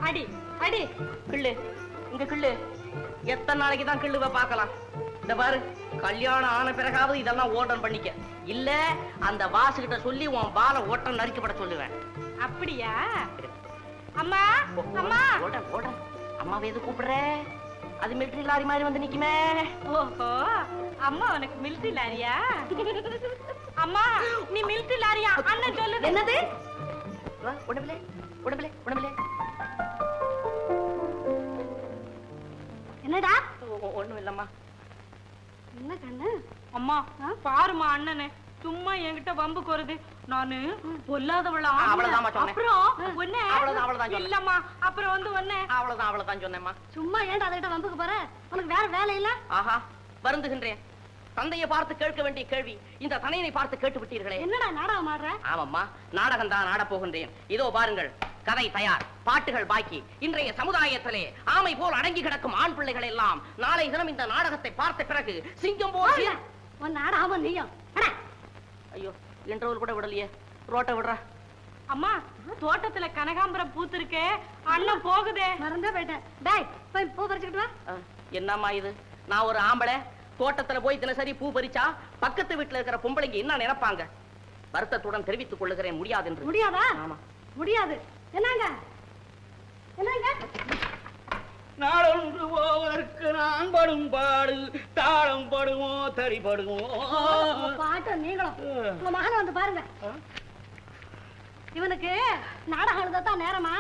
அடி அடி கிள்ளு இங்க கிள்ளு. எத்தனை நாளைக்கு தான் கிள்ளுவ பாக்கலாம். இந்த பாரு, கல்யாணம் ஆன பிறகாவது இதெல்லாம் ஓட்டம் பண்ணிக்க. இல்ல அந்த வாசுகிட்ட சொல்லி உன் பால ஓட்டம் நறுக்கப்பட சொல்லுவேன். அப்படியா? அம்மா அம்மா ஓட்டம் ஓட்டம். அம்மாவை எது கூப்பிடுற? அது மிலிட்டரி லாரி மாதிரி வந்து நிக்குமே. ஓஹோ, அம்மா உனக்கு மிலிட்டரி லாரியா? அம்மா நீ மிலிட்டரி லாரியா? அண்ணன் சொல்லுது. என்னது? உடம்புல உடம்புல உடம்புல என்னடா? ஒண்ணும் இல்லம்மா. என்ன கண்ணு? அம்மா பாருமா, அண்ணனே சும்மா என்கிட்ட வம்பு கோருது. நானு பொல்லாதவளா? அப்புறம் இல்லம்மா, அப்புறம் வந்து ஒண்ணே அவ்வளவுதான் சொன்னேம்மா. சும்மா ஏன்டா அதட்ட வம்புக்கு போற? உனக்கு வேற வேலை இல்ல? ஆஹா, வருந்துகின்றேன். தந்தையை பார்த்து கேட்க வேண்டிய கேள்வி இந்த தனையனை பார்த்து கேட்டு விட்டீர்களே. என்னடா நாடகம் ஆடுற? ஆமாம்மா, நாடகம் தான் ஆட போகின்றேன். இதோ பாருங்கள், கதை தயார், பாட்டுகள் பாக்கி. இன்றைய சமுதாயத்திலே ஆமை போல் அடங்கி கிடக்கும் ஆண் பிள்ளைகள் எல்லாம் நாளை தினம் இந்த நாடகத்தை பார்த்த பிறகு சிங்கம் போல் உன் நாடகம் நீயும். ஐயோ, இன்டர்வல் கூட விடலையே, ரோட்டை விடுற. அம்மா, தோட்டத்துல கனகாம்பரம் பூத்திருக்கே, அண்ணன் போகுதே. மறந்தே போயிட்டேன். டேய், போய் பூ பறிச்சுக்கிட்டு வா. என்னம்மா இது? நான் ஒரு ஆம்பளை தோட்டத்துல போய் தினசரி பூ பறிச்சா பக்கத்து வீட்டுல இருக்கிற பொம்பளைங்க என்ன நினைப்பாங்க? வருத்தத்துடன் தெரிவித்துக் கொள்ளுகிறேன், முடியாது என்று. முடியாதா? ஆமா, முடியாது. என்னங்க என்னங்க? நாளொன்று போவதற்கு நான் படும் பாடு தாளம் படுமோ தறிபடுமோ? பாட்டு நீங்களும் உங்க மகனை வந்து பாருங்க. இவனுக்கு நாடகம் எழுதத்தான் நேரமா?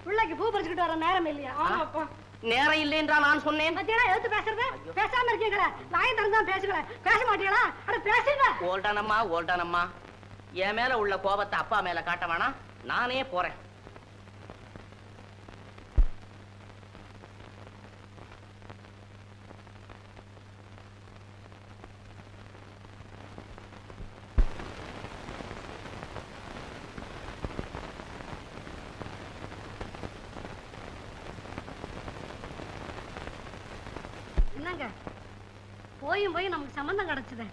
பிள்ளைக்கு பூ பறிச்சுக்கிட்டு வர நேரம் இல்லையா? ஆமாப்பா, நேரம் இல்லை என்றா நான் சொன்னேன். எடுத்து பேசுறது பேசாம இருக்கீங்களா? வாய் திறந்தான் பேசுங்களேன், பேச மாட்டீங்களா? அட பேசுங்க. ஓல்டானம்மா ஓல்டானம்மா, என் மேல உள்ள கோபத்தை அப்பா மேல காட்ட வேணாம், நானே போறேன். என்னங்க, போயும் போய் நமக்கு சம்பந்தம் கிடைச்சது.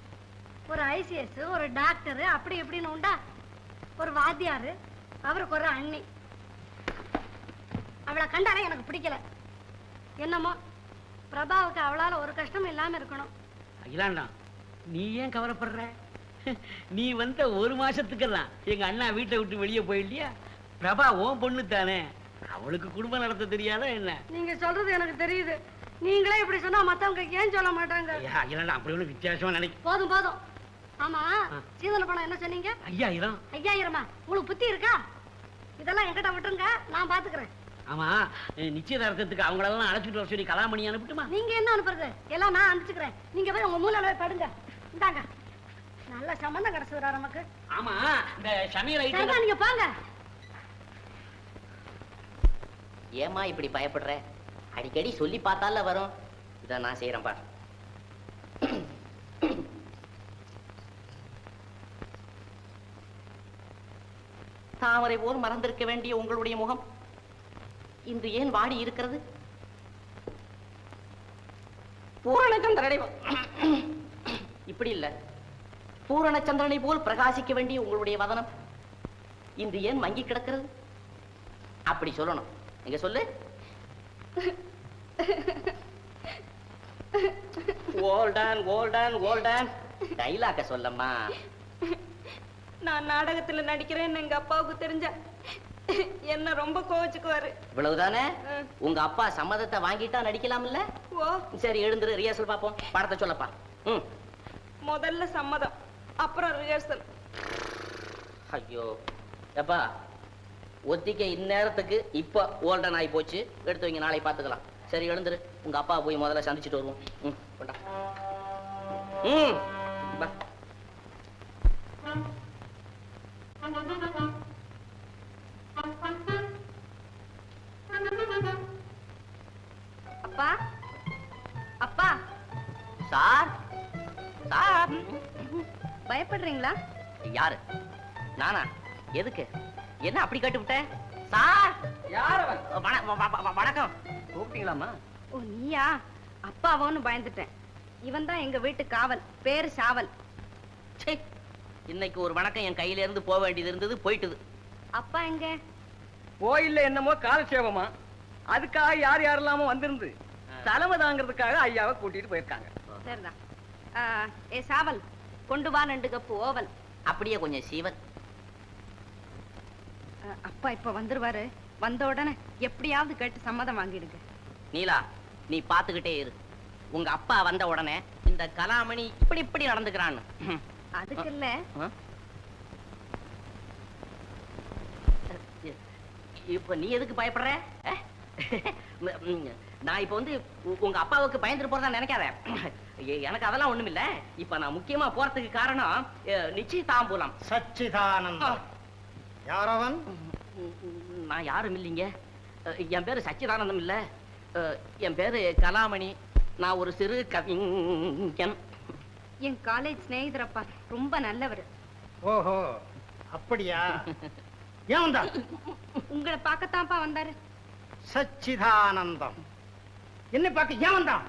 ஒரு ஐசிஎஸ், ஒரு டாக்டர், அப்படி எப்படின்னு உண்டா? ஒரு வாத்தியாரு, அவருக்கு ஒரு அண்ணி. அவளை கண்டாலே எனக்கு பிடிக்கல. என்னமோ பிரபாவுக்கு அவளால ஒரு கஷ்டம் இல்லாம இருக்கணும். அகிலாண்டா, நீ ஏன் கவலைப்படுற? நீ வந்த ஒரு மாசத்துக்கெல்லாம் எங்க அண்ணா வீட்டை விட்டு வெளியே போயிட்டியா? பிரபா ஓன் பொண்ணு தானே, அவளுக்கு குடும்பம் நடத்த தெரியாதா என்ன? நீங்க சொல்றது எனக்கு தெரியுது. நீங்களே இப்படி சொன்னா மத்தவங்க ஏன் சொல்ல மாட்டாங்க? அப்படி ஒண்ணு வித்தியாசமா நினைக்க. போதும் போதும். ஆமா, சீதன பணம் என்ன சொன்னீங்க? 5000. 5000மா? உங்களுக்கு புத்தி இருக்கா? இதெல்லாம் என்கிட்ட விட்டுருங்க, நான் பாத்துக்கிறேன். ஆமா, நிச்சயதார்த்தத்துக்கு அவங்களெல்லாம் அழைச்சிட்டு வர சொல்லி கலாமணி அனுப்பிட்டுமா? நீங்க என்ன அனுப்புறது? எல்லாம் நான் அனுப்பிச்சுக்கிறேன். நீங்க போய் உங்க மூலையில போய் படுங்க. இந்தாங்க, நல்ல சம்பந்தம் கிடைச்சதுரா நமக்கு. ஆமா, இந்த சமையல் ஐட்டம் நீங்க பாங்க. ஏமா இப்படி பயப்படுற? அடிக்கடி சொல்லி பார்த்தால வரும். இத நான் செய்யறேன் பாரு. தாமரை போல் மறந்திருக்க வேண்டிய உங்களுடைய முகம் இன்று ஏன் வாடி இருக்கிறது? பூரணச்சந்திரனை இப்படி இல்ல, பூரணச்சந்திரனை போல் பிரகாசிக்க வேண்டிய உங்களுடைய வதனம் இன்று ஏன் மங்கி கிடக்கிறது? அப்படி சொல்லணும். எங்க சொல்லு. ஓல்டன் ஓல்டன் ஓல்டன் டைலாக்க சொல்லம்மா. நான் நாடகத்துல நடிக்கிறேன்னு எங்க அப்பாவுக்கு தெரிஞ்சா என்ன ரொம்ப கோவிச்சுக்குவாரு. இவ்வளவுதானே? உங்க அப்பா சம்மதத்தை வாங்கிட்டா நடிக்கலாம்ல? ஓ சரி, எழுந்துரு, ரிஹர்சல் பாப்போம். படத்தை சொல்லப்பா. முதல்ல சம்மதம், அப்புறம் ரிஹர்சல். ஐயோ எப்பா, ஒத்திக்க இந்நேரத்துக்கு இப்ப ஓல்டன் ஆகி போச்சு. எடுத்து வைங்க, நாளை பாத்துக்கலாம். சரி, எழுந்துரு, உங்க அப்பா போய் முதல்ல சந்திச்சுட்டு வருவோம். அப்பா அப்பா. சார் சார், பயப்படுறீங்களா? யாரு? நானா? எதுக்கு? என்ன அப்படி கேட்டு விட்ட? சார், வணக்கம். கூப்பிட்டீங்களாமா? ஓ நீயா? அப்பாவோன்னு பயந்துட்டேன். இவன் தான் எங்க வீட்டு காவல், பேரு சாவல். இன்னைக்கு ஒரு வணக்கம் என் கையில இருந்து போக வேண்டியது இருந்தது, போயிட்டுது. அப்பா எங்க? கோயில்ல என்னமோ காலட்சேபமா, அதுக்காக யார் யாரெல்லாமோ வந்திருந்து தலைமை தாங்கிறதுக்காக ஐயாவை கூட்டிட்டு போயிருக்காங்க. சரிதான். ஏ சாவல், கொண்டு வா 2 கப்பு ஓவல். அப்படியே கொஞ்சம் சீவன். அப்பா இப்ப வந்துருவாரு. வந்த உடனே எப்படியாவது கேட்டு சம்மதம் வாங்கிடுங்க. நீலா, நீ பாத்துக்கிட்டே இரு. உங்க அப்பா வந்த உடனே இந்த கலாமணி இப்படி இப்படி நடந்துக்கிறான்னு. அதுக்கு இல்ல, இப்ப நீ எதுக்கு பயப்படுற? நான் இப்ப வந்து உங்க அப்பாவுக்கு பயந்துட்டு போறதா நினைக்காத. எனக்கு அதெல்லாம் ஒண்ணும் இல்ல. இப்ப நான் முக்கியமா போறதுக்கு காரணம் நிச்சயதாம்பூலம். சச்சிதானந்தம். யாரவன்? நான் யாரும் இல்லைங்க. என் பேரு சச்சிதானந்தம் இல்ல. என் பேரு கலாமணி. நான் ஒரு சிறு கவிஞன். என் காலேஜ் சிநேகிதரப்பா, ரொம்ப நல்லவர். ஓஹோ, அப்படியா? ஏன் வந்தா? உங்களை பார்க்கத்தான்ப்பா வந்தாரு. சச்சிதானந்தம் என்ன பார்க்க ஏன் வந்தான்?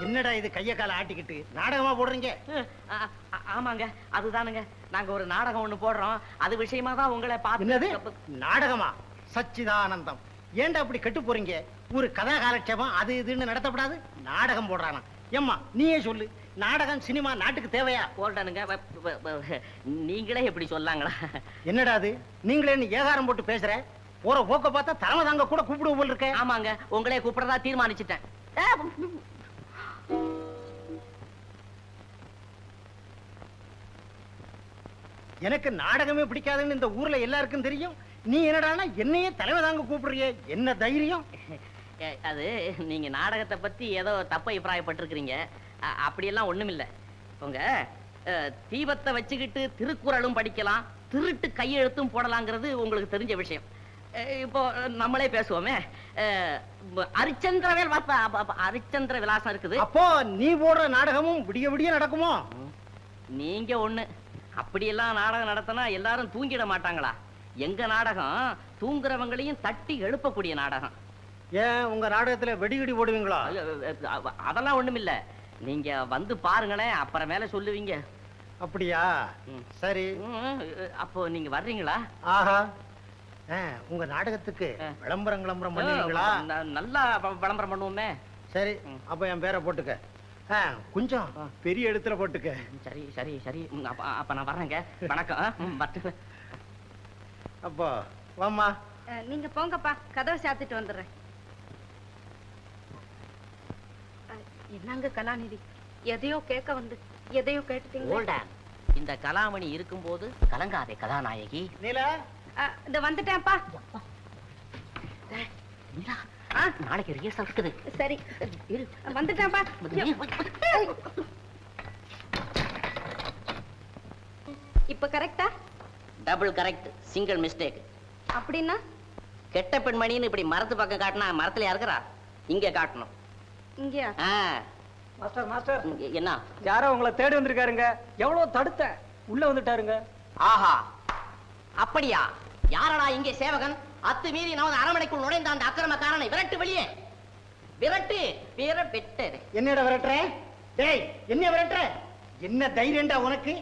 என்னடா இது கைய கால ஆட்டிக்கிட்டு நாடகமா போடுறீங்க? ஆமாங்க, அதுதானுங்க. நாங்க ஒரு நாடகம் ஒண்ணு போடுறோம். அது விஷயமா தான் உங்களை என்னது பார்த்து. நாடகமா? சச்சிதானந்தம், ஏன்டா அப்படி கெட்டு போறீங்க? ஒரு கதா காலட்சேபம் அது இதுன்னு நடத்தப்படாது. நாடகம் போடுறானா? ஏம்மா நீயே சொல்லு, நாடகம் சினிமா நாட்டுக்கு தேவையா? போட்டானுங்க. நீங்களே எப்படி சொல்லாங்களா? என்னடா அது நீங்களே ஏகாரம் போட்டு பேசுற? போற போக்க பார்த்தா தலைமை தாங்க கூட கூப்பிடுவோம் போல் இருக்க. ஆமாங்க, உங்களே கூப்பிடுறதா தீர்மானிச்சுட்டேன். எனக்கு நாடகமே பிடிக்காதுன்னு இந்த ஊர்ல எல்லாருக்கும் தெரியும். நீ என்னடானா என்னையே தலைமை தாங்க கூப்பிடுறிய? என்ன தைரியம்? அது நீங்க நாடகத்தை பத்தி ஏதோ தப்ப அபிப்பிராயப்பட்டிருக்கிறீங்க. அப்படியெல்லாம் ஒண்ணும் இல்ல. உங்க தீபத்தை வச்சுக்கிட்டு திருக்குறளும் படிக்கலாம், திருட்டு கையெழுத்தும் போடலாங்கிறது உங்களுக்கு தெரிஞ்ச விஷயம். இப்போ நம்மளே பேசுவோமே. அரிச்சந்திர விலாசம் இருக்குது. அப்போ நீ போடுற நாடகமும் விடிய விடிய நடக்குமோ? நீங்க ஒண்ணு. அப்படியெல்லாம் நாடகம் நடத்தினா எல்லாரும் தூங்கிட மாட்டாங்களா? எங்க நாடகம் தூங்குறவங்களையும் தட்டி எழுப்பக்கூடிய நாடகம். ஏன் உங்க நாடகத்துல வெடிகுடி போடுவீங்களா? அதெல்லாம் ஒண்ணும் இல்ல. நீங்க வந்து பாருங்களேன், அப்புறமேல சொல்லுவீங்க. அப்படியா? சரி. அப்போ நீங்க வர்றீங்களா? ஆஹா, உங்க நாடகத்துக்கு விளம்பரம் பண்ணுவீங்களா? நல்லா விளம்பரம் பண்ணுவோமே. சரி, அப்ப என் பேரை போட்டுக்க. கொஞ்சம் பெரிய இடத்துல போட்டுக்க. சரி சரி சரி. அப்ப நான் வர்றேங்க. வணக்கம். அப்போ வாம்மா. நீங்க போங்கப்பா, கதவை சாத்திட்டு வந்துடுறேன். என்னங்க கலாநிதி, எதையோ கேட்க வந்து எதையோ கேட்டுட்டீங்க. இந்த கலாமணி இருக்கும்போது கலங்காதே கதாநாயகி. நீலா, இந்த வந்துட்டேன்ப்பா. நாளைக்கு ரிஹர்சல் இருக்குது. சரி வந்துட்டேன்ப்பா. இப்ப கரெக்டா? Double correct, single mistake. அப்படின்னா கெட்ட பெண்மணின்னு இப்படி மரத்து பக்கம் காட்டினா மரத்துல இருக்கிறா, இங்க காட்டணும். இங்கயா? மாஸ்டர் மாஸ்டர், என்ன? யாரோ உங்களை தேடி வந்திருக்காருங்க. எவ்வளவு தடுத்த உள்ள வந்துட்டாருங்க. ஆஹா, அப்படியா? யாரடா இங்கே சேவகன்? அத்து மீறி நமது அரண்மனைக்குள் நுழைந்த அந்த அக்கிரமக்காரனை விரட்டு வெளியே. விரட்டு. விரட்டு. என்னடா விரட்டுற? டேய், என்ன விரட்டுற? என்ன தைரியம்டா உனக்கு?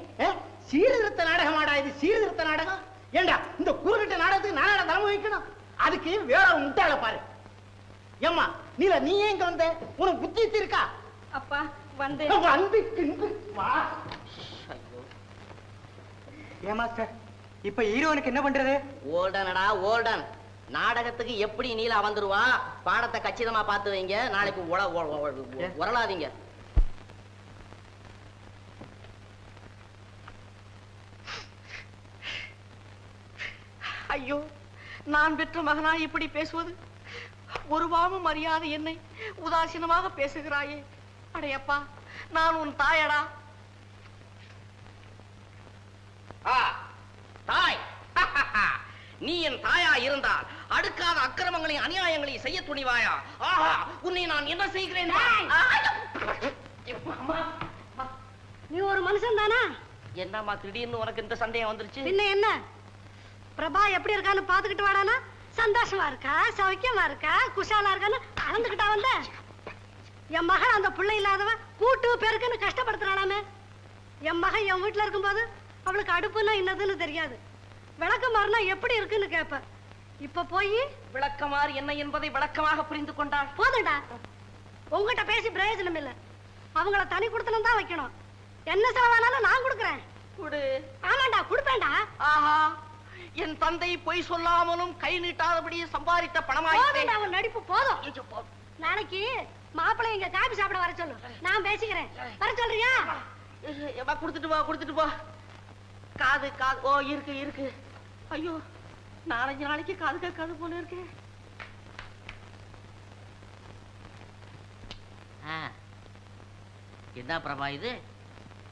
சீர்திருத்த நாடகமாடா இது? சீர்திருத்த நாடகம்? ஏண்டா இந்த குறுகிட்ட நாடகத்துக்கு நானடா தலைமை வைக்கணும்? அதுக்கு வேற முட்டாள பாரு. ஏம்மா நீலா, நீ ஏன் இங்க வந்த? உனக்கு புத்தி இருக்கா? அப்பா வந்து ஏமாஸ்டர், இப்ப ஹீரோனுக்கு என்ன பண்றது? ஓல்டனடா ஓல்டன். நாடகத்துக்கு எப்படி நீலா வந்துருவா? பாடத்தை கச்சிதமா பார்த்து வைங்க. நாளைக்கு உரளாதீங்க. ஐயோ, நான் பெற்ற மகனா இப்படி பேசுவது? ஒரு வாமும் அறியாத என்னை உதாசீனமாக பேசுகிறாயே. அடையப்பா, நான் உன் தாயடா. தாய், நீ என் தாயா இருந்தால் அடுக்காத அக்கிரமங்களையும் அநியாயங்களையும் செய்ய துணிவாயா? ஆஹா, உன்னை நான் என்ன செய்கிறேன்? நீ ஒரு மனுஷன் தானா? என்னம்மா திடீர்னு உனக்கு இந்த சந்தேகம் வந்துருச்சு? பின்ன என்ன? பிரபா எப்படி இருக்கான்னு பாத்துக்கிட்டு வாடானா சந்தோஷமா இருக்கா, சௌக்கியமா இருக்கா, குஷாலா இருக்கான்னு அளந்துக்கிட்டா வந்த. என் மகன் அந்த பிள்ளை இல்லாதவன் கூட்டு பெருக்குன்னு கஷ்டப்படுத்துறாளாமே. என் மகன் என் வீட்டுல இருக்கும்போது அவளுக்கு அடுப்புன்னா என்னதுன்னு தெரியாது, விளக்கு மாறினா எப்படி இருக்குன்னு கேட்ப. இப்ப போய் விளக்கமாறு என்ன என்பதை விளக்கமாக புரிந்து கொண்டாள். போதுண்டா, உங்ககிட்ட பேசி பிரயோஜனம் இல்ல. அவங்கள தனி கொடுத்தனும் தான் வைக்கணும். என்ன செலவானாலும் நான் கொடுக்குறேன். குடு. ஆமாண்டா, கொடுப்பேன்டா. ஆஹா, என் தந்தை பொய் சொல்லாமலும் கை நீட்டாதபடி சம்பாதித்த பணமாயிட்டே. போதுண்டா, உன் நடிப்பு போதும். நாளைக்கு மாப்பிள்ளை இங்க காபி சாப்பிட வர சொல்லு, நான் பேசிக்கிறேன். வர சொல்றியா? கொடுத்துட்டு போ, கொடுத்துட்டு போ. காது காது ஓ இருக்கு இருக்கு. ஐயோ, 4-5 நாளைக்கு காது கேட்காது போல இருக்கு. என்ன பிரபா இது?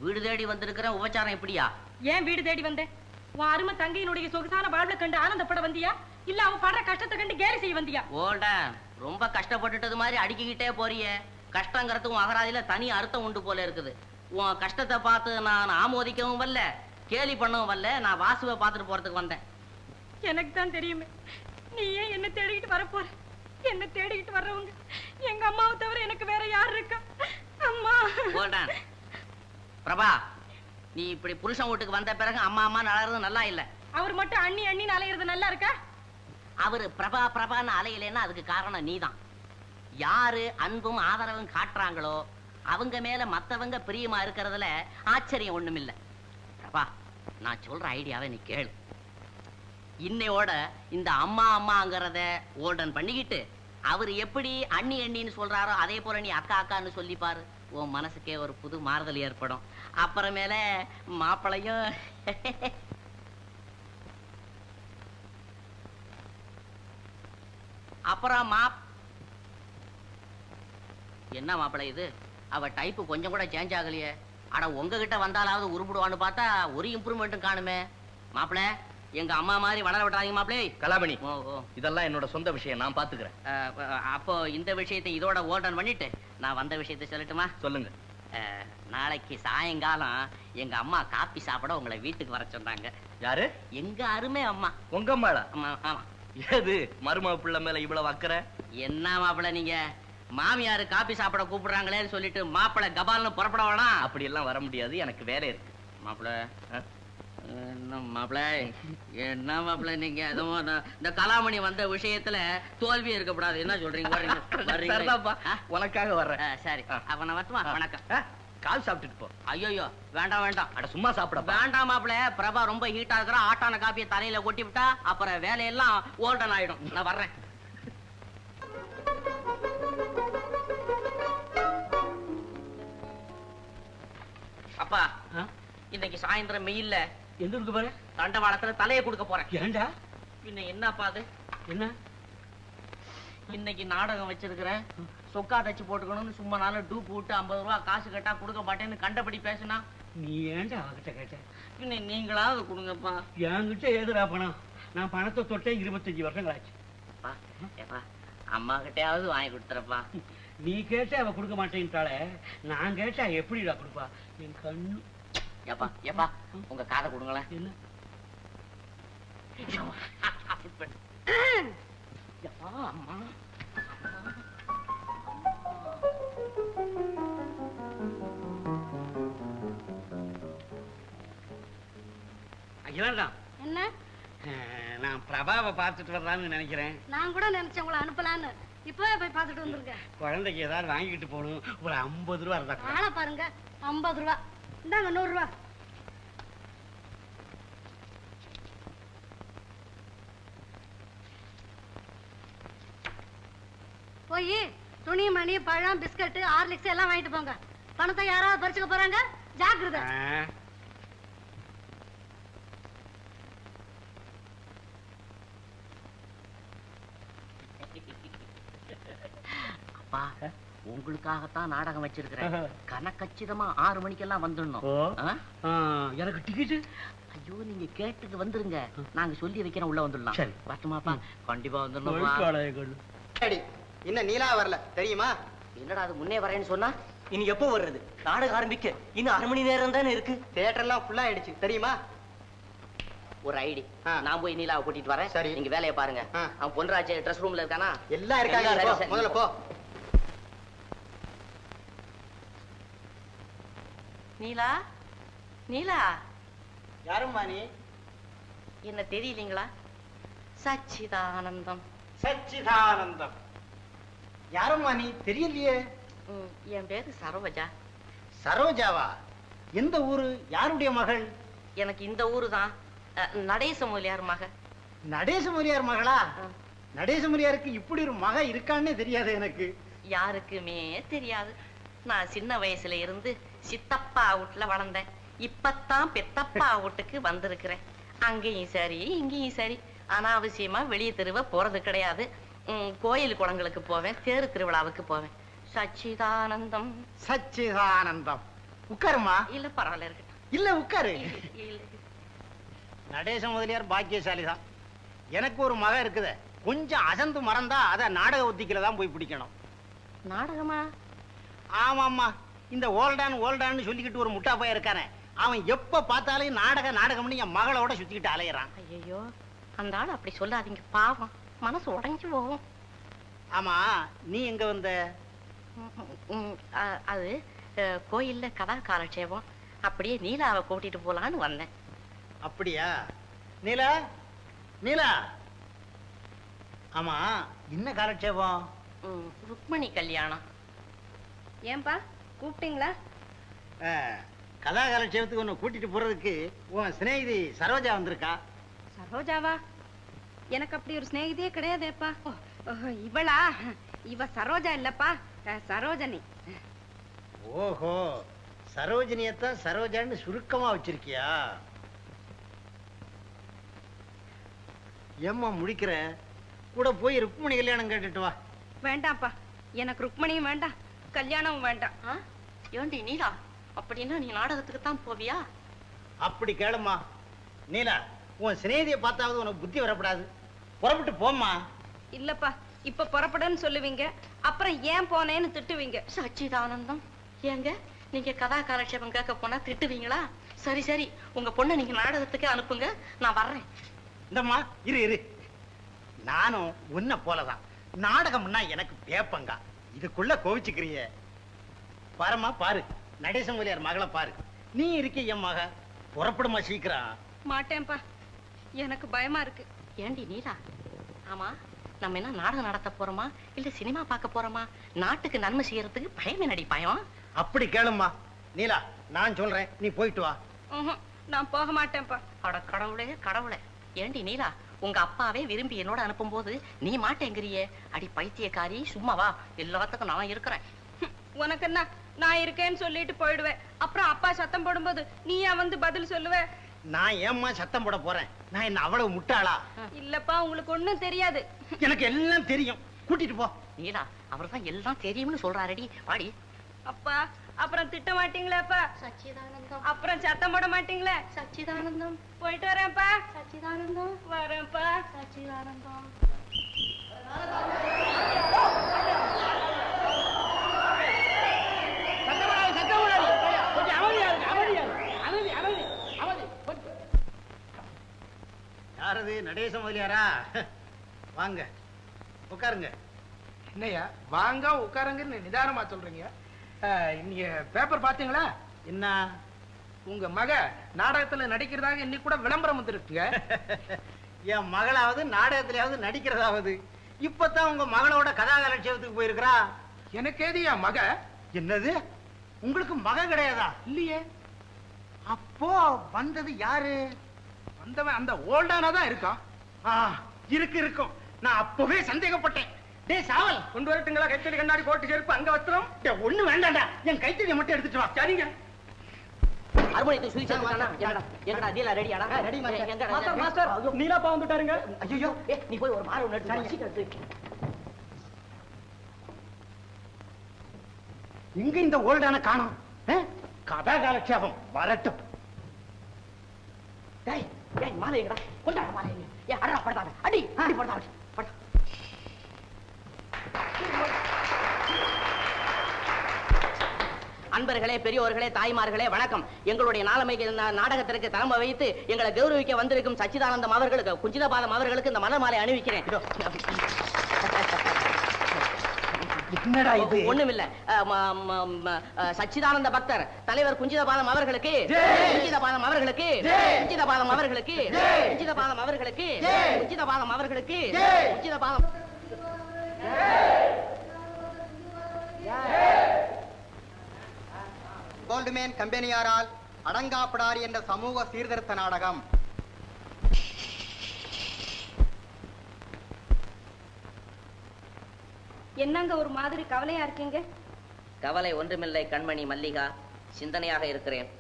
வீடு தேடி வந்திருக்கிற உபச்சாரம் எப்படியா? ஏன் வீடு தேடி வந்தேன்? உன் அருமை தங்கையினுடைய சொகுசான வாழ்வை கண்டு ஆனந்தப்பட வந்தியா, இல்ல அவன் படுற கஷ்டத்தை கண்டு கேலி செய்ய வந்தியா? ஓட ரொம்ப கஷ்டப்பட்டுட்டது மாதிரி அடிக்கிட்டே போறியே. கஷ்டங்கிறது உன் அகராதியில தனி அர்த்தம் உண்டு போல இருக்குது. உன் கஷ்டத்தை பார்த்து நான் ஆமோதிக்கவும் வரல, கேலி பண்ணவும் வரல. நான் வாசுவை பார்த்துட்டு போறதுக்கு வந்தேன். எனக்கு தான் தெரியுமே, நீ ஏன் என்ன தேடிக்கிட்டு வரப்போற? என்ன தேடிக்கிட்டு வர்றவங்க எங்க அம்மாவை தவிர எனக்கு வேற யார் இருக்கா? அம்மா. ஓல்டன் பிரபா, நீ இப்படி புருஷன் வீட்டுக்கு வந்த பிறகு அம்மா அம்மா நலறது நல்லா இல்ல. அவர் மட்டும் அண்ணி அண்ணின்னு அலையிறது நல்லா இருக்கா? அவரு பிரபா பிரபான்னு அலையிலன்னா அதுக்கு காரணம் நீதான். யாரு அன்பும் ஆதரவும் காட்டுறாங்களோ அவங்க மேல மத்தவங்க பிரியமா இருக்கிறதுல ஆச்சரியம் ஒண்ணுமில்ல. பிரபா, நான் சொல்ற ஐடியாவை நீ கேளு. இன்னையோட இந்த அம்மா அம்மாங்கிறத ஓல்டன் பண்ணிக்கிட்டு அவர் எப்படி அண்ணி அண்ணின்னு சொல்றாரோ அதே போல நீ அக்கா அக்கான்னு சொல்லி பாரு. உன் மனசுக்கே ஒரு புது மாறுதல் ஏற்படும். அப்புறமேல மாப்பிளையும் அப்புறம் என்ன மாப்பிள்ளை இது? அவ டைப்பு கொஞ்சம் கூட சேஞ்ச் ஆகலையே. ஆனா உங்ககிட்ட வந்தாலாவது உருப்பிடுவான்னு பார்த்தா ஒரு இம்ப்ரூவ்மெண்ட்டும் காணுமே. மாப்பிள்ள, எங்க அம்மா மாதிரி வளர விட்டாங்க மாப்பிள்ளை. கலாமணி, ஓ ஓ, இதெல்லாம் என்னோட சொந்த விஷயம், நான் பாத்துக்கிறேன். அப்போ இந்த விஷயத்தை இதோட ஓல்டன் பண்ணிட்டு நான் வந்த விஷயத்தை சொல்லட்டுமா? சொல்லுங்க. நாளைக்கு சாயங்காலம் எங்க அம்மா காப்பி சாப்பிட உங்களை வீட்டுக்கு வர சொன்னாங்க. யாரு? எங்க அருமை அம்மா. உங்க அம்மாளா? ஆமா ஆமா. ஏது மருமக பிள்ளை மேல இவ்வளவு அக்கறை? என்ன மாப்பிள்ள, நீங்க மாமியாரு காப்பி சாப்பிட கூப்பிடுறாங்களேன்னு சொல்லிட்டு மாப்பிள்ள கபால்னு புறப்பட வேணாம். அப்படி எல்லாம் வர முடியாது, எனக்கு வேலை இருக்கு. மாப்பிள்ள என்ன மாப்பிள்ள, என்ன மாப்பிள்ள நீங்க எதுவும் இந்த கலாமணி வந்த விஷயத்துல தோல்வி இருக்கக்கூடாது. என்ன சொல்றீங்க? சரிதாப்பா, உனக்காக வர்றேன். சரி, அப்ப நான் வரட்டுமா? வணக்கம். கால் சாப்பிட்டுட்டு போ. ஐயோ, வேண்டாம் வேண்டாம். அட சும்மா சாப்பிட. வேண்டாம் மாப்பிள்ள, பிரபா ரொம்ப ஹீட்டா இருக்கிற ஆட்டான காப்பியை தலையில கொட்டி விட்டா அப்புறம் வேலையெல்லாம் ஓல்டன் ஆயிடும். நான் வர்றேன். அப்பா, இன்னைக்கு சாயந்தரம் மெயில்ல எந்த இருக்கு பாரு, தண்டவாளத்துல தலையை கொடுக்க போறேன். ஏண்டா? பின்ன என்னப்பா அது? என்ன? இன்னைக்கு நாடகம் வச்சிருக்கிறேன், சொக்கா தச்சு போட்டுக்கணும்னு சும்மா நானும் டூப் விட்டு 50 ரூபா காசு கேட்டா கொடுக்க மாட்டேன்னு கண்டபடி பேசுனா. நீ ஏன்டா அவகிட்ட கேட்ட? பின்ன நீங்களாவது கொடுங்கப்பா. என்கிட்ட ஏதுடா பணம்? நான் பணத்தை தொட்டே 25 வருஷங்கள் ஆச்சு. ஏப்பா, அம்மா கிட்டயாவது வாங்கி கொடுத்துறப்பா. நீ கேட்ட அவ கொடுக்க மாட்டேன்ட்டாளே, நான் கேட்டா எப்படிடா கொடுப்பா? என் கண்ணு. ஏப்பா ஏப்பா, உங்க காதை கொடுங்களேன். என்ன? ஏப்பா, அம்மா அகிலாண்டா, என்ன? நான் பிரபாவை பார்த்துட்டு வர்றான்னு நினைக்கிறேன். நான் கூட நினைச்சேன் உங்களை அனுப்பலான்னு. இப்பவே போய் பார்த்துட்டு வந்துருங்க. குழந்தைக்கு ஏதாவது வாங்கிட்டு போகணும். ஒரு 50 ரூபா இருந்தா. ஆளை பாருங்க, 50 ரூபா. இந்தாங்க 100 ரூபா. போய் துணி மணி பழம் பிஸ்கட் ஹார்லிக்ஸ் எல்லாம் வாங்கிட்டு போங்க. பணத்தை யாராவது பறிச்சுக்க போறாங்க, ஜாக்கிரதை. அப்பா, உங்களுக்காகத்தான் நாடகம் வச்சிருக்கிறேன். கணக்கச்சிதமா 6 மணிக்கெல்லாம் வந்துடணும். எனக்கு டிக்கெட்டு? ஐயோ, நீங்க கேட்டுக்கு வந்துருங்க, நாங்க சொல்லி வைக்கிறோம், உள்ள வந்துடலாம். சரி. வரட்டுமாப்பா? கண்டிப்பா வந்துடணும். இன்னும் நீலா வரல தெரியுமா? என்னடா அது முன்னே வரேன்னு சொன்னா? இனி எப்போ வர்றது? நாடகம் ஆரம்பிக்க இன்னும் 1/2 மணி நேரம் தானே இருக்கு. தியேட்டர் எல்லாம் ஃபுல்லா ஆயிடுச்சு தெரியுமா? ஒரு ஐடி ஆ. நான் போய் நீலாவை கூட்டிட்டு வரேன். சரி. நீங்க வேலையை பாருங்க. ஆ. அவன் பொன்ராஜ் ட்ரெஸ் ரூம்ல இருக்கானா? எல்லாம் இருக்காங்க. எல்லாம் போ, சரி. முதல்ல போ. நீலா, நீலா, யாரும்மா நீ? என்ன தெரியலீங்களா? சச்சிதானந்தம். சச்சிதானந்தம். யாரும்மா நீ? தெரியலையே. என் பேரு சரோஜா. சரோஜாவா? எந்த ஊரு? யாருடைய மகள்? எனக்கு இந்த ஊரு தான். நடேச மூலியார் மக. நடேசமுரியார் மகளா? நடேசமுரியாருக்கு இப்படி ஒரு மக இருக்கான்னே தெரியாது எனக்கு. யாருக்குமே தெரியாது. நான் சின்ன வயசுல இருந்து சித்தப்பா வீட்டுல வளர்ந்தேன். இப்பத்தான் பெத்தப்பா வீட்டுக்கு வந்திருக்கிறேன். அங்கேயும் சரி இங்கேயும் சரி அனாவசியமா வெளியே தெருவ போறது கிடையாது. கோயில் குளங்களுக்கு போவேன், தேரு திருவிழாவுக்கு போவேன். சச்சிதானந்தம். சச்சிதானந்தம். உட்காருமா. இல்ல பரவாயில்ல இருக்கட்டும். இல்ல உட்காரு. இல்ல. நடேச முதலியார் பாக்கியசாலி தான். எனக்கு ஒரு மக இருக்குது. கொஞ்சம் அசந்து மறந்தா அதை நாடக ஒத்திக்கில தான் போய் பிடிக்கணும். நாடகமா? ஆமாம்மா. இந்த ஓல்டான்னு சொல்லிக்கிட்டு ஒரு முட்டா பையன் இருக்கானே, அவன் எப்ப பார்த்தாலும் நாடகம்னு என் மகளோட சுத்திக்கிட்டு அலையிறான். ஐயோ, அந்த ஆள் அப்படி சொல்லாதீங்க, பாவம், மனசு உடைஞ்சு போகும். ஆமா, நீ எங்க வந்த? அது கோயில்ல கதா காலட்சேபம், அப்படியே நீலாவை கூட்டிட்டு போலான்னு வந்தேன். அப்படியா? நீலா, நீலா. ஆமா, என்ன காலட்சேபம்? ருக்மணி கல்யாணம். ஏன்பா கூப்பிட்டீங்களா? கதா காலட்சேபத்துக்கு உன்னை கூட்டிட்டு போறதுக்கு உன் சிநேகிதி சரோஜா வந்திருக்கா. சரோஜாவா? எனக்கு அப்படி ஒரு சிநேகிதியே கிடையாதேப்பா. இவளா? இவ சரோஜா இல்லப்பா, சரோஜனி. ஓஹோ, சரோஜினியத்தான் சரோஜான்னு சுருக்கமா வச்சிருக்கியா? ஏம்மா முடிக்கிற? கூட போய் ருக்மணி கல்யாணம் கேட்டுட்டு வா. வேண்டாம்ப்பா, எனக்கு ருக்மணியும் வேண்டாம், கல்யாணமும் வேண்டாம். ஏண்டி நீலா, அப்படின்னா நீ நாடகத்துக்கு தான் போவியா? அப்படி கேளுமா. நீலா, உன் சிநேகிதியை பார்த்தாவது உனக்கு புத்தி வரப்படாது. புறப்பட்டு போம்மா. இல்லப்பா, இப்ப புறப்படுன்னு சொல்லுவீங்க, அப்புறம் ஏன் போனேன்னு திட்டுவீங்க. சச்சிதானந்தம், ஏங்க நீங்க கதா காலட்சேபம் கேட்க போனா திட்டுவீங்களா? சரி சரி, உங்க பொண்ணை நீங்க நாடகத்துக்கு அனுப்புங்க, நான் வர்றேன். இந்தம்மா இரு. நானும் உன்னை போலதான். நாடகம்னா எனக்கு வேப்பங்க. இதுக்குள்ள கோவிச்சுக்கிறிய. பாருமா, பாரு, நடேசமுலியார் மகளை பாரு. நீ இருக்க என் மக. புறப்படுமா சீக்கிரம். மாட்டேன்ப்பா, எனக்கு பயமா இருக்கு. ஏண்டி நீலா, ஆமா நம்ம என்ன நாடகம் நடத்த போறோமா இல்ல சினிமா பார்க்க போறோமா? நாட்டுக்கு நன்மை செய்யறதுக்கு பயமே நடி பயம். அப்படி கேளுமா. நீலா, நான் சொல்றேன், நீ போயிட்டு வா. நான் போக மாட்டேன்ப்பா. அட கடவுளே கடவுளே, ஏண்டி நீலா, உங்க அப்பாவே விரும்பி என்னோட அனுப்பும் போது நீ மாட்டேங்கிறியே? அடி பைத்தியக்காரி, சும்மா வா, எல்லாத்துக்கும் நான் இருக்கிறேன். உனக்கு என்ன, நான் இருக்கேன்னு சொல்லிட்டு போயிடுவேன். அப்புறம் அப்பா சத்தம் போடும்போது நீயா வந்து பதில் சொல்லுவ? நான் ஏம்மா சத்தம் போட போறேன்? நான் என்ன அவ்வளவு முட்டாளா? இல்லப்பா, உங்களுக்கு ஒண்ணும் தெரியாது. எனக்கு எல்லாம் தெரியும். கூட்டிட்டு போ. நீலா, அவர்தான் எல்லாம் தெரியும்னு சொல்றாரடி, வாடி. அப்பா, அப்புறம் திட்ட மாட்டீங்களேப்பா? சச்சிதானந்தம். அப்புறம் சத்தம் போட மாட்டீங்களே? சச்சிதானந்தம். போயிட்டு வரேன்ப்பா. சச்சிதானந்தம். வரேன்ப்பா. சச்சிதானந்தம். யாரது? நடேச முதலியாரா? வாங்க, உட்காருங்க. என்னையா வாங்க உட்காருங்கன்னு நிதானமா சொல்றீங்க? நீங்க பேப்பர் பாத்தீங்களா? என்ன? உங்க மக நாடகத்துல நடிக்கிறதாக இன்னைக்கு கூட விளம்பரம் வந்துருக்குங்க. என் மகளாவது நாடகத்திலாவது நடிக்கிறதாவது. இப்பதான் உங்க மகளோட கதாகலட்சேபத்துக்கு போயிருக்கிறா. எனக்கு ஏதியா மக? என்னது? உங்களுக்கு மக கிடையாதா? இல்லையே. அப்போ வந்தது யாரு? வந்தவன் அந்த ஓல்டானா தான் இருக்கான். இருக்கும். நான் அப்பவே சந்தேகப்பட்டேன். டேய் சாவல், கொண்டு வரட்டுங்களா? கைத்தறி கண்ணாடி கோட்டு செருப்பு அங்க வஸ்திரம்? ஒண்ணு வேண்டாம்டா, என் கைத்தறியை மட்டும் எடுத்துட்டு வா. சரிங்க. அருமனை சுதி சேர்த்துட்டானா? எங்கடா நீலா ரெடியாடா? Ready master. எங்கடா? மாஸ்டர் மாஸ்டர், நீலாப்பா வந்துட்டாருங்க. ஐயோ, நீ போய் ஒரு மாறு ஒன்று எடுத்து சீக்கிரம் எடுத்து. எங்க இந்த ஓல்டான காணோம்? கதாகாலட்சேபம் வரட்டும். டேய் டேய், மாலை எங்கடா? கொண்டாட மாலை. ஏ அடடா, படுதாத. அடி அடி, படுதா படுதா. அன்பர்களே, பெரியோர்களே, தாய்மார்களே, வணக்கம். எங்களுடைய நாடகத்திற்கு தலைமை வைத்து எங்களை கௌரவிக்க வந்திருக்கும் சச்சிதானந்தம் அவர்களுக்கு, குஞ்சிதபாதம் அவர்களுக்கு இந்த மலர் மாலை அணிவிக்கிறேன். என்னடா இது? ஒண்ணுமில்ல. சச்சிதானந்த பக்தர் தலைவர் குஞ்சிதபாதம் அவர்களுக்கு, குஞ்சிதபாதம் அவர்களுக்கு, குஞ்சிதபாதம் அவர்களுக்கு, குஞ்சிதபாதம் அவர்களுக்கு, குஞ்சிதபாதம் அவர்களுக்கு, குஞ்சிதபாதம். கோல்ட்மேன் கம்பெனியாரால் அடங்காப்படாரி என்ற சமூக சீர்திருத்த நாடகம். என்னங்க ஒரு மாதிரி கவலையா இருக்கீங்க? கவலை ஒன்றுமில்லை கண்மணி மல்லிகா, சிந்தனையாக இருக்கிறேன்.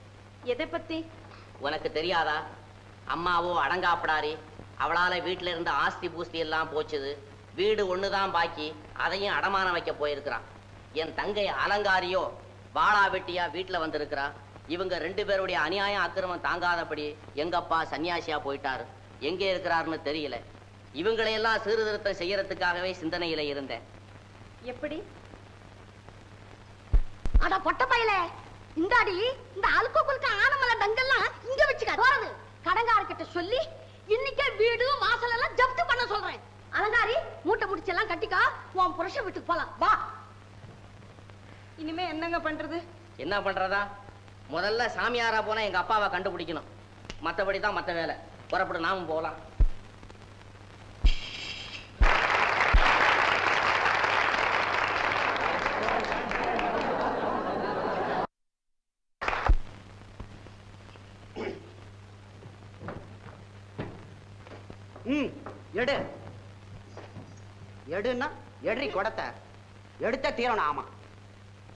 எதை பத்தி? உனக்கு தெரியாதா? அம்மாவோ அடங்காப்படாரி, அவளால வீட்டுல இருந்த ஆஸ்தி பூஸ்தி எல்லாம் போச்சுது. வீடு ஒண்ணுதான் பாக்கி, அதையும் அடமானம் வைக்க போயிருக்கிறான். என் தங்கை அலங்காரியோ வாழா வெட்டியா வீட்டுல வந்திருக்கிறா. இவங்க 2 பேருடைய அநியாயம் அக்கிரமம் தாங்காதபடி எங்க அப்பா சன்னியாசியா போயிட்டாரு. எங்கே இருக்கிறாருன்னு தெரியல. இவங்களையெல்லாம் சீர்திருத்தம் செய்யறதுக்காகவே சிந்தனையில இருந்தேன். எப்படி? அட பொட்ட பையல, இந்தாடி இந்த அல்கோ குல்க ஆனமல டங்கெல்லாம் இங்க வச்சுக்க. போறது கடங்காரக்கிட்ட சொல்லி இன்னைக்கே வீடு வாசல் எல்லாம் ஜப்தி பண்ண சொல்றேன். அலங்காரி, மூட்டை முடிச்செல்லாம் கட்டிக்கா, உன் புருஷன் வீட்டுக்கு போலாம். வா. இனிமே என்னங்க பண்றது? என்ன பண்றதா? முதல்ல சாமியாரா போனா எங்க அப்பாவை கண்டுபிடிக்கணும். மத்தபடிதான் மத்த வேலை. புறப்பட்டு நாமும் போகலாம். எடு எடுன்னா எட்ரி கொடத்தை எடுத்த தீரணும். ஆமா,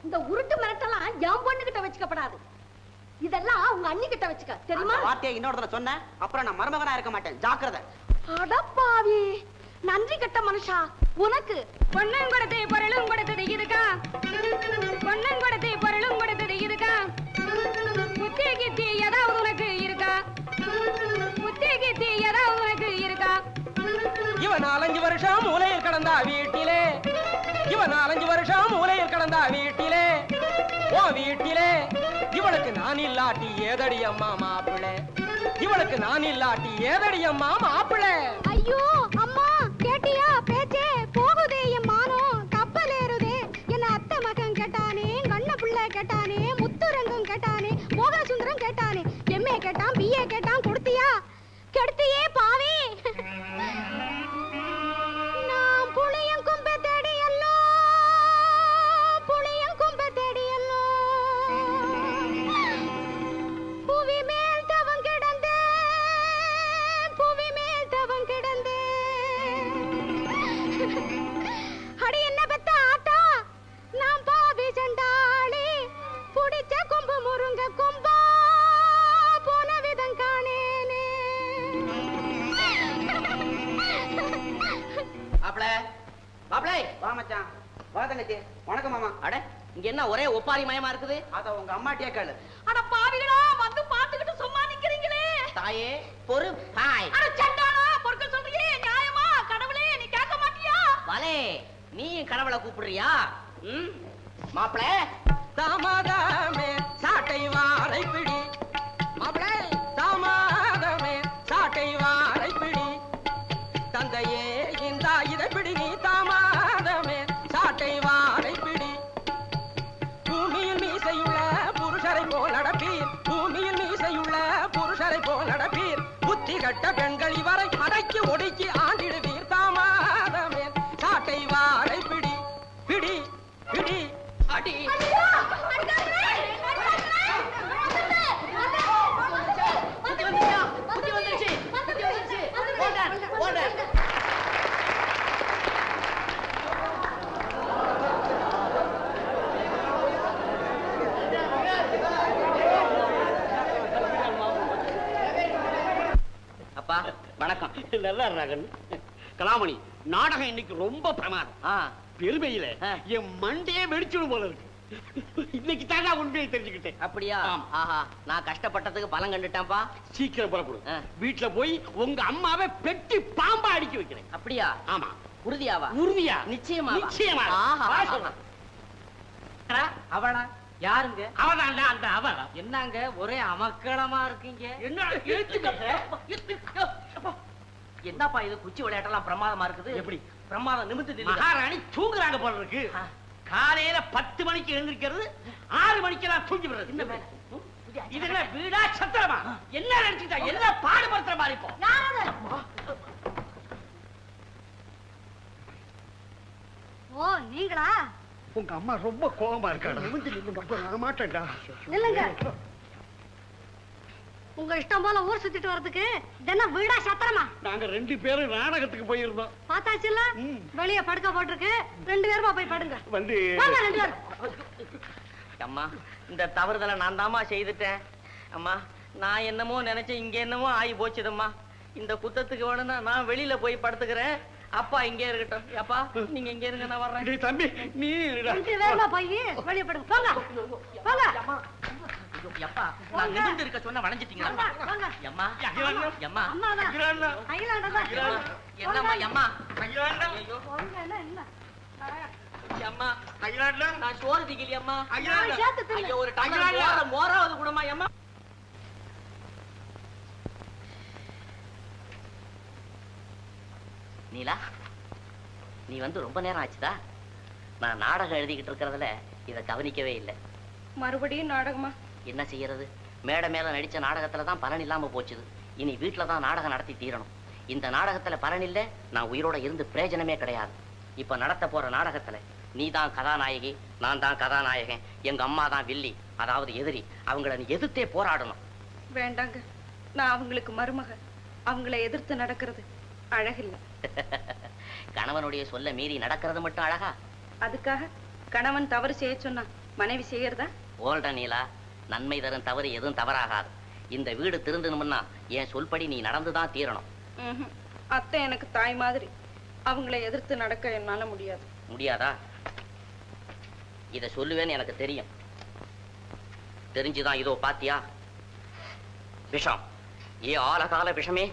இந்த உருட்டு மிரட்டெல்லாம் என் பொண்ணுகிட்ட வச்சுக்கப்படாது. இதெல்லாம் உங்க அண்ணி கிட்ட வச்சுக்க, தெரியுமா? வார்த்தையை இன்னொருத்தர சொன்ன அப்புறம் நான் மருமகனா இருக்க மாட்டேன். ஜாக்கிரதை. அடப்பாவி, நன்றி கெட்ட மனுஷா. உனக்கு பொன்னங்குடத்தை பொருளும் கொடுத்தது இருக்கா? பொன்னங்குடத்தை பொருளும் கொடுத்தது இருக்கா? புத்தி கித்தி ஏதாவது உனக்கு இருக்கா? புத்தி கித்தி ஏதாவது உனக்கு இருக்கா? இவன் 4-5 வருஷம் மூலையில் கடந்தா வீட்டிலே, இவன் 4-5 வருஷம் மூலையில் கடந்தா வீட்டிலே, ஓ வீட்டிலே இவளுக்கு நான் இல்லாட்டி ஏதடி அம்மா மாப்பிள்ளை, இவளுக்கு நான் இல்லாட்டி ஏதடி அம்மா மாப்பிள்ளை. ஐயோ அம்மா, கேட்டியா பேச்சே? போகுதே என் மானம், கப்பல் ஏறுதே. என்ன அத்தை மகன் கேட்டானே, கண்ண புள்ள கேட்டானே, முத்துரங்கம் கேட்டானே, மோகசுந்தரம் கேட்டானே, எம்ஏ கேட்டான், பிஏ கேட்டான். கொடுத்தியா? கெடுத்தியே பாவி. நான் புளியம் கும்ப தேடியல்லோ, புளியம் கும்ப தேடியல்லோ, புவி மேல் தவம் கிடந்தே, புவி மேல் தவம் கிடந்தே. அடி என்ன பெத்த ஆட்டா, நான் பாவி சண்டாளி, புடிச்ச கொம்பு முருங்க கொம்பா போன விதம் காணேனே. மாப்பிள, மாப்பிளை, வா மச்சான். வா தங்கச்சி. வணக்கம் மாமா. அட இங்க என்ன ஒரே ஒப்பாரி மயமா இருக்குது? அத உங்க அம்மாட்டியா கேளு. அட பாவிகளா, வந்து பாத்துக்கிட்டு சும்மா நிக்கிறீங்களே. தாயே பொறு தாய். அட சண்டாளா, பொறுக்க சொல்றியே நியாயமா? கடவுளே, நீ கேட்க மாட்டியா? வலே, நீ கடவுளை கூப்பிடுறியா? மாப்பிள, தாமாதமே சாட்டை வாரை பிடி, மாப்பிளை தாமாதமே சாட்டை வாரை பிடி, தந்தையே இந்த இதை பிடி, நீ தாமாதமே சாட்டை வாரை பிடி. பூமியில் மீசையுள்ள புருஷரை போல் நடப்பீர், பூமியில் மீசையுள்ள புருஷரை போல் நடப்பீர், புத்தி கட்ட பெண்கள் இவரை அடக்கி ஒடுக்கி ஆண்டிடுவீர். தாமாதமே சாட்டை வாரை பிடி, பிடி பிடி அடி. புத்தி வந்துருச்சா? புத்தி வந்துருச்சு, புத்தி வந்துருச்சு. ஓடர், ஓடர். அப்பா வணக்கம். நல்லா ராகன். கலாமணி, நாடகம் இன்னைக்கு ரொம்ப பிரமாதம். பெருமையில என் மண்டையே வெடிச்சிடும் போல இருக்கு. இன்னைக்கு தாண்டா உண்மையை தெரிஞ்சுக்கிட்டேன். அப்படியா? ஆமா. ஆஹா, நான் கஷ்டப்பட்டதுக்கு பலன் கண்டுட்டேன்ப்பா. சீக்கிரம் புறப்படும். வீட்டுல போய் உங்க அம்மாவை பெட்டி பாம்பா அடிக்க வைக்கிறேன். அப்படியா? ஆமா. உறுதியாவா? உறுதியா? நிச்சயமா. நிச்சயமா. ஆஹா. வா சொல்றேன். அவளா? யாருங்க? அவதான்டா அந்த அவன். என்னங்க ஒரே அமக்களமா இருக்கீங்க? என்னப்பா இது குச்சி விளையாட்டெல்லாம் பிரமாதமா இருக்குது. எப்படி? பிரமாதம் நிமித்து மகாராணி தூங்குறாங்க போல இருக்கு. காலையில 10 மணிக்கு எழுந்திருக்கிறது, 6 மணிக்கெல்லாம் தூங்கி விடுறது. இது என்ன வீடா சத்திரமா? என்ன நினைச்சுட்டா? என்ன பாடுபடுத்துற மாதிரி இப்போ? ஓ நீங்களா? உங்க அம்மா ரொம்ப கோபமா இருக்காடா. மாட்டேன்டா. நில்லுங்க. உங்க இஷ்டம் போல ஊர் சுத்திட்டு வர்றதுக்கு தினம் வீடா சத்திரமா? நாங்க 2 பேரும் நாடகத்துக்கு போயிருந்தோம். பார்த்தாச்சுல்ல, வெளிய படுக்க போட்டிருக்கு. 2 பேருமா போய் படுங்க. வந்து வாங்க 2 பேரும். அம்மா, இந்த தவறுதலை நான் தாமா செய்துட்டேன். அம்மா, நான் என்னமோ நினைச்சேன், இங்க என்னமோ ஆகி போச்சுதம்மா. இந்த குத்தத்துக்கு வேணும்னா நான் வெளியில போய் படுத்துக்கிறேன். அப்பா இங்கே இருக்கட்டும். அப்பா நீங்க இங்க இருங்க, நான் வர்றேன். தம்பி நீ 2 பேருமா போய் வெளிய படுங்க. போங்க போங்க. அப்பா, நான் நிமிர்ந்து இருக்க சொன்ன வளைஞ்சிட்டீங்களா? வாங்க. அம்மா, அம்மா, அம்மாதான். கையிலாண்டா தான். என்னம்மா அம்மா? போங்க. என்ன அம்மா, நான் சோறு திக்கலையம்மா. சேர்த்து தின்னு. ஐயோ, ஒரு டம்ளர் மோராவது கூடமா அம்மா? நீலா, நீ வந்து ரொம்ப நேரம் ஆச்சுதா? நான் நாடகம் எழுதிக்கிட்டு இருக்கிறதுல இதை கவனிக்கவே இல்லை. மறுபடியும் நாடகமா? என்ன செய்யறது? மேடை மேல நடிச்ச நாடகத்துல தான் பலன் இல்லாம போச்சுது. இனி வீட்டுல தான் நாடகம் நடத்தி தீரணும். இந்த நாடகத்துல பலன் இல்ல, நான் உயிரோட இருந்து பிரயோஜனமே கிடையாது. இப்ப நடத்த போற நாடகத்துல நீ தான் கதாநாயகி, நான் தான் கதாநாயகன், எங்க அம்மா தான் வில்லி, அதாவது எதிரி. அவங்கள நீ எதிர்த்தே போராடணும். வேண்டாங்க, நான் அவங்களுக்கு மருமக. அவங்கள எதிர்த்து நடக்கிறது அழகில்ல. கணவனுடைய சொல்ல மீறி நடக்கிறது மட்டும் அழகா? அதுக்காக கணவன் தவறு செய்ய சொன்னா மனைவி செய்யறதா? ஓல்ட நீலா, நன்மை தரும் தவறு எதுவும் தவறாகாது. இந்த வீடு திருந்தணும்னா என் சொல்படி நீ நடந்துதான் தீரணும். அத்தை எனக்கு தாய் மாதிரி. அவங்கள எதிர்த்து நடக்க என்னால முடியாது. முடியாதா? இத சொல்லுவேன்னு எனக்கு தெரியும். தெரிஞ்சுதான் இதோ பாத்தியா விஷம். ஏ ஆலகால விஷமே,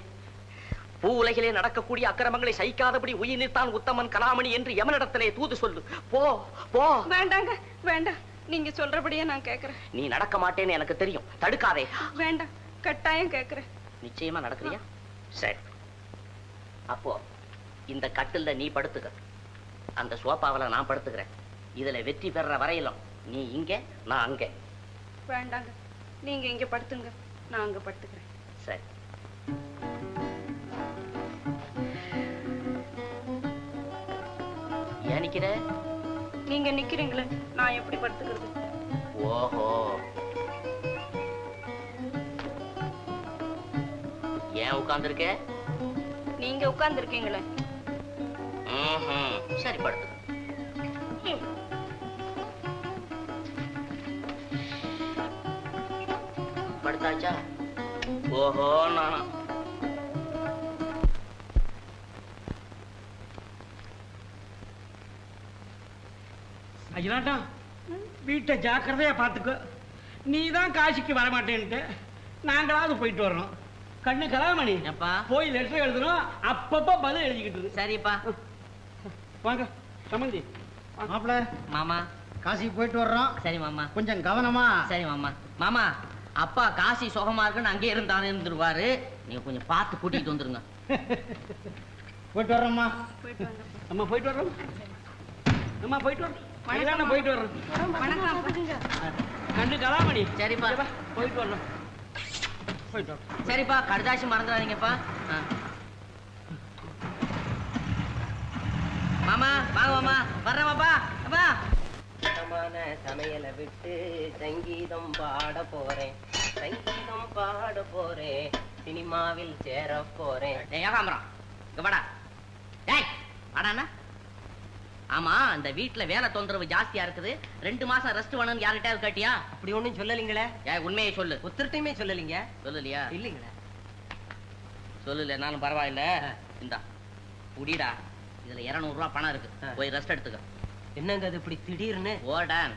பூ உலகிலே நடக்கக்கூடிய அக்கிரமங்களை சகிக்காதபடி உயிர் நிற்தான் உத்தமன் கலாமணி என்று எமனிடத்திலே தூது சொல்லு. போ போ. வேண்டாங்க, வேண்டாம். நீங்க சொல்றபடியே நான் கேக்குறேன். நீ நடக்க மாட்டேன்னு எனக்கு தெரியும், தடுக்காதே. வேண்டாம், கட்டாயம் கேக்குறேன். நிச்சயமா நடக்கிறியா? சரி, அப்போ இந்த கட்டில்ல நீ படுத்துக்க, அந்த சோபாவில நான் படுத்துக்கிறேன். இதுல வெற்றி பெற வரையிலும் நீ இங்க, நான் அங்க. வேண்டாங்க, நீங்க இங்க படுத்துங்க, நான் அங்க படுத்துக்கிறேன். சரி. ஏன் நிக்கிற? நீங்க நிக்கிறீங்களே, நான் எப்படி படுத்துக்கிறது? ஓஹோ, ஏன் உட்கார்ந்திருக்க? நீங்க உட்கார்ந்து இருக்கீங்களே. சரி, படுத்து. படுத்தாச்சா? ஓஹோ, நானா? அகிலாண்டா, வீட்டை ஜாக்கிரதையா பாத்துக்கோ. நீ தான் காசிக்கு வரமாட்டேன்ட்டு நாங்களாவது போயிட்டு வரணும். கண்ணு கலாமணி, எப்பா போய் லெட்டர் எழுதணும், அப்பப்ப பதில் எழுதிக்கிட்டு. சரிப்பா. வாங்க சம்பந்தி. மாப்பிள, மாமா, காசிக்கு போயிட்டு வர்றோம். சரி மாமா. கொஞ்சம் கவனமா. சரி மாமா. மாமா, அப்பா காசி சுகமா இருக்குன்னு அங்கே இருந்தானே இருந்துருவாரு. நீங்க கொஞ்சம் பார்த்து கூட்டிட்டு வந்துருங்க. போயிட்டு வர்றோம்மா. போயிட்டு வாங்க. அம்மா போயிட்டு வர்றோம். அம்மா போயிட்டு வர்றோம். அகிலாண்டா போயிட்டு வர்றோம். கண்ணு கலாமணி. சரிப்பா, போயிட்டு வரணும். போயிட்டு வரோம். சரிப்பா, கடுதாசி மறந்துடாதீங்கப்பா. மாமா வாங்க மாமா, வர்றேன்ப்பா. அப்பா சமையலை விட்டு சங்கீதம் பாட போறேன், சங்கீதம் பாட போறேன், சினிமாவில் சேர போறேன். ஏகாம்பரம், இங்க வாடா. டேய் வாடாண்ணா. ஆமா, இந்த வீட்டுல வேலை தொந்தரவு ஜாஸ்தியா இருக்குது. 2 மாசம் ரெஸ்ட் வேணும்னு யார்கிட்டயாவது கேட்டியா? அப்படி ஒண்ணும் சொல்லலீங்களே. உண்மையை சொல்லு. ஒருத்தர்ட்டையுமே சொல்லலீங்க. சொல்லலையா? இல்லீங்களே. சொல்லல, பரவாயில்ல. இந்தா குடிடா, இதுல 200 ரூபாய் பணம் இருக்கு, போய் ரெஸ்ட் எடுத்துக்க. என்னங்க அது இப்படி திடீர்னு? ஓடான்,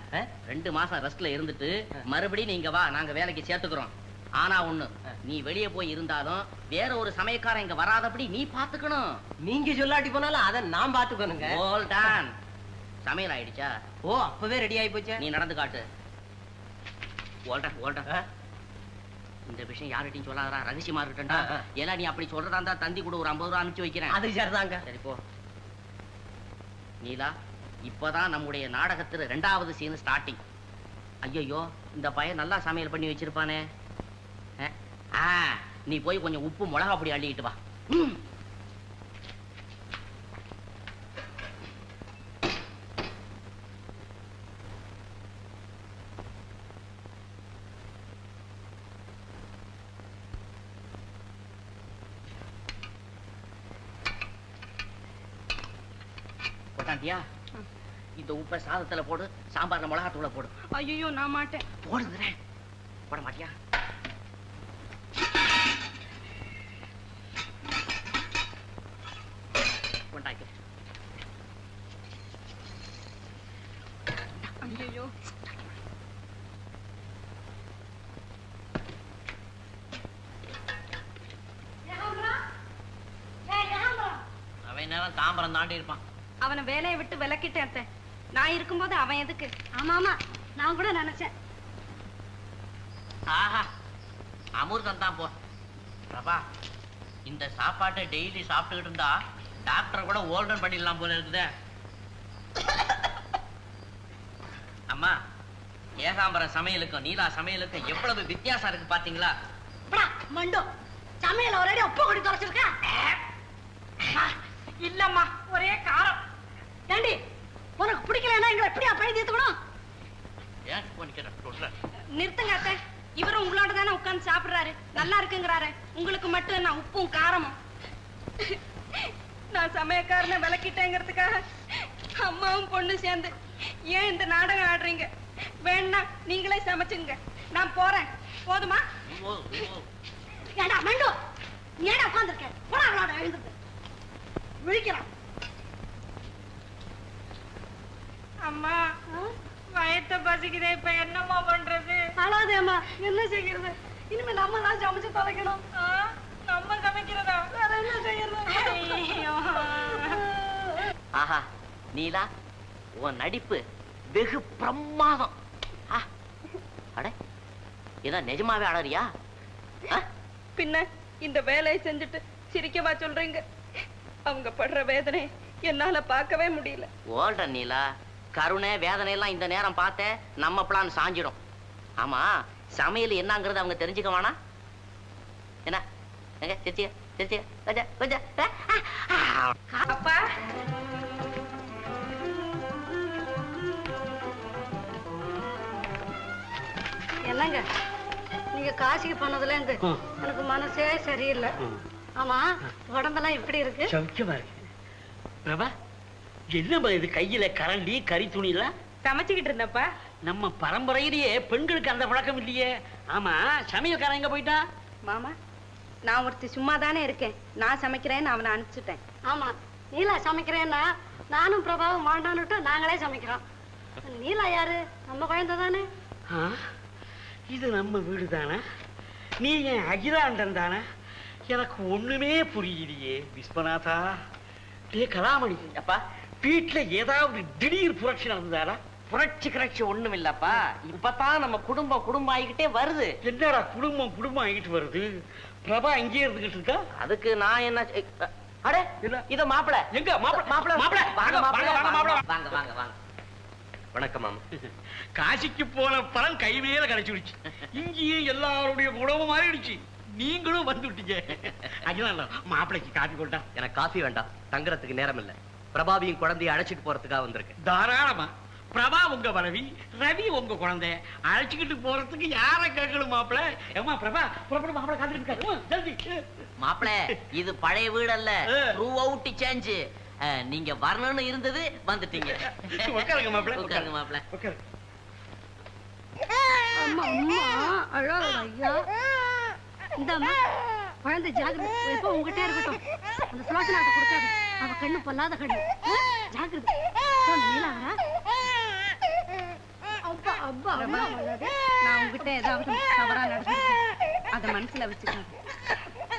2 மாசம் ரெஸ்ட்ல இருந்துட்டு மறுபடியும் நீங்க வா, நாங்க வேலைக்கு சேர்த்துக்கிறோம். ஆனா ஒண்ணு, நீ வெளியே போய் இருந்தாலும் வேற ஒரு சமயக்காரன் இங்க வராதபடி நீ பாத்துக்கணும். நீங்க சொல்லாட்டி போனாலும் அதை நான் பாத்துக்கணுங்க. ஓல்டான். சமையல் ஆயிடுச்சா? ஓ, அப்பவே ரெடி ஆயி போச்சு. நீ நடந்து காட்டு. இந்த விஷயம் யார்கிட்டயும் சொல்லாதடா, ரகசியமா இருக்கட்டா. ஏன்னா நீ அப்படி சொல்றதா இருந்தா தந்தி கூட ஒரு 50 ரூபா அனுப்பிச்சு வைக்கிறேன். அது சரிதாங்க. சரி போ. நீலா, இப்பதான் நம்முடைய நாடகத்துல 2வது சீன் ஸ்டார்டிங். ஐயோ, இந்த பையன் நல்லா சமையல் பண்ணி வச்சிருப்பானே. நீ போய் கொஞ்சம் உப்பு மிளகா பொடி அள்ளிக்கிட்டு வா. போட்டாண்டியா? இந்த உப்பை சாதத்துல போடு, சாம்பார்ல மிளகா தூளை போடு. ஐயோ நான் மாட்டேன். போடுங்கிறேன். போட மாட்டியா? கொண்டாக்கி. ஐயோ அவன் நேரம் தாம்பரம் தாண்டி இருப்பான். அவனை வேலையை விட்டு விலக்கிட்டேன். நான் இருக்கும்போது அவன் எதுக்கு? ஆமா ஆமா, நான் கூட நினைச்சேன். ஆஹா, அமிர்தம் தான் போ. பிரபா, இந்த சாப்பாட்டை டெய்லி சாப்பிட்டுக்கிட்டு இருந்தா டாக்டர் கூட ஓல்டன் பண்ணிடலாம் போல இருக்குதே. அம்மா, ஏகாம்பரம் சமையலுக்கும் நீலா சமையலுக்கும் எவ்வளவு வித்தியாசம் இருக்கு பாத்தீங்களா? மண்டோ, சமையல் ஒரே உப்பு கொடி தொலைச்சிருக்கா? இல்லம்மா, ஒரே காரம். ஏண்டி, உனக்கு பிடிக்கலன்னா எங்களை எப்படியா பழி தீர்த்துக்கணும்? ஏன் சொல்றேன். நிறுத்துங்க அத்தை. இவரும் உங்களோட தானே உட்கார்ந்து சாப்பிடுறாரு, நல்லா இருக்குங்கிறாரு. உங்களுக்கு மட்டும் நான் உப்பும் காரமும். நான் சமயக்காரனை விளக்கிட்டேங்கிறதுக்காக அம்மாவும் பொண்ணு சேர்ந்து ஏன் இந்த நாடகம் ஆடுறீங்க? வேணா நீங்களே சமைச்சுங்க, நான் போறேன். போதுமா? ஏண்டா மண்டோ, நீ ஏடா உட்கார்ந்துருக்க? போடா அவளோட எழுந்துட்டு விழிக்கிறான். அம்மா, வயத்த பசிக்குதே, இப்ப என்னம்மா பண்றது? அழாதேம்மா, என்ன செய்கிறது? இனிமே நம்ம தான் சமைச்சு தொலைக்கணும். நம்ம சமைக்கிறதா? வேற என்ன செய்யறது? ஆஹா, நீலா, உன் நடிப்பு வெகு பிரமாதம். அட, இதான் நிஜமாவே அழறியா? பின்ன இந்த வேலையை செஞ்சுட்டு சிரிக்கவா சொல்றீங்க? அவங்க படுற வேதனை என்னால பார்க்கவே முடியல. ஓல்ற நீலா, கருணை வேதனை எல்லாம் இந்த நேரம் பார்த்த நம்ம பிளான் சாஞ்சிடும். ஆமா, சமையல் என்னங்கிறது அவங்க தெரிஞ்சுக்க வேணா? என்ன அப்பா, என்னங்க, நீங்க காசிக்கு போனதுல இருந்து எனக்கு மனசே சரியில்லை. ஆமா, உடம்பெல்லாம் எப்படி இருக்கு? சௌக்கியமா இருக்கு. பிரபா, என்னம்மா இது கையில கரண்டி கறி துணில? சமைச்சுக்கிட்டு இருந்தப்பா. நம்ம பரம்பரையிலேயே பெண்களுக்கு அந்த பழக்கம் இல்லையே. ஆமா, சமையல்காரன் எங்க போயிட்டா? மாமா, நான் ஒருத்தி சும்மா தானே இருக்கேன், நான் சமைக்கிறேன்னு அவனை அனுப்பிச்சுட்டேன். ஆமா, நீலா சமைக்கிறேன்னா நானும் பிரபாவும் மாண்டான்னுட்டு நாங்களே சமைக்கிறோம். நீலா யாரு? நம்ம குழந்தை தானே. இது நம்ம வீடு தானே? நீ என் அகிலாண்டன் தானே? எனக்கு ஒண்ணுமே புரியலையே விஸ்வநாதா. டே கலாமணி, அப்பா, வீட்டுல ஏதாவது திடீர் புரட்சி நடந்ததாரா? புரட்சி கிரட்சி ஒண்ணும் இல்லப்பா. இப்பதான் நம்ம குடும்பம் ஆகிக்கிட்டே வருது. என்னடா குடும்பம் ஆகிட்டு வருது? பிரபா இங்கே இருந்துகிட்டு இருக்கா? அதுக்கு நான் என்ன? அடே, இத மாப்பிள எங்க? மாப்பிள வாங்க வாங்க வாங்க. வணக்கம் மாமா. காசிக்கு போன பணம் கை மேல கிடைச்சிடுச்சு. இங்கேயும் எல்லாருடைய குணமும் மாறிடுச்சு. நீங்களும் வந்துட்டீங்க. அகிலாண்டா, மாப்பிளைக்கு காபி கொண்டா. எனக்கு காஃபி வேண்டாம், தங்குறதுக்கு நேரம் இல்ல. பிரபாவியும் குழந்தைய அழைச்சிட்டு போறதுக்காக வந்திருக்கேன். தாராளமா. பிரபா உங்க மனைவி, ரவி உங்க குழந்தை. அழைச்சிக்கிட்டு போறதுக்கு யார கேட்கணும் மாப்பிள? ஏமா பிரபா, புறப்பட மாப்பிள காத்துட்டு இருக்காரு. ஜல்தி. மாப்பிள, இது பழைய வீடு அல்ல, த்ரூ அவுட் சேஞ்ச். நீங்க வரணும்னு இருந்தது, வந்துட்டீங்க. உட்காருங்க மாப்பிள. உட்காருங்க மாப்பிள. உட்காரு. அம்மா அம்மா அழாத ஐயா. இந்தாம்மா, குழந்தை ஜாகிரதை. எப்போ உங்ககிட்டே இருக்கட்டும். அந்த சுலோசனை நாட்டை கொடுக்காது. அவ கண்ணு பொல்லாத கண்ணு. ஜாகிரதை. நீலா வரா? அப்பா அப்பா அம்மா, நான் உங்ககிட்ட ஏதாவது தவறா நடந்துருக்கேன், அதை மனசுல வச்சுக்காது.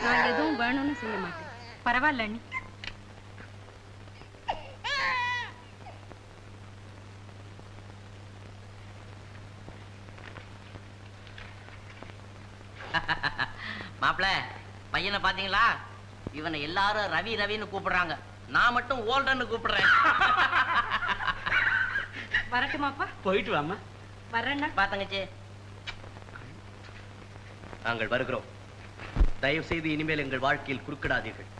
நான் எதுவும் வேணும்னு செய்ய மாட்டேன். பரவாயில்ல அண்ணி. மாப்ள பையனை பாத்தீங்களா? இவனை எல்லாரும் ரவி ரவின்னு கூப்பிடுறாங்க, நான் மட்டும் ஓல்டன்னு கூப்பிடுறேன். வரட்டுமாப்பா? போயிட்டு வாமா. வர்றேன்னா. பாத்தங்கச்சி, நாங்கள் வருகிறோம். தயவு செய்து இனிமேல் எங்கள் வாழ்க்கையில் குறுக்கிடாதீர்கள்.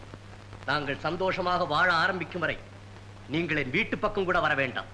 நாங்கள் சந்தோஷமாக வாழ ஆரம்பிக்கும் வரை நீங்கள் என் வீட்டு பக்கம் கூட வர வேண்டாம்.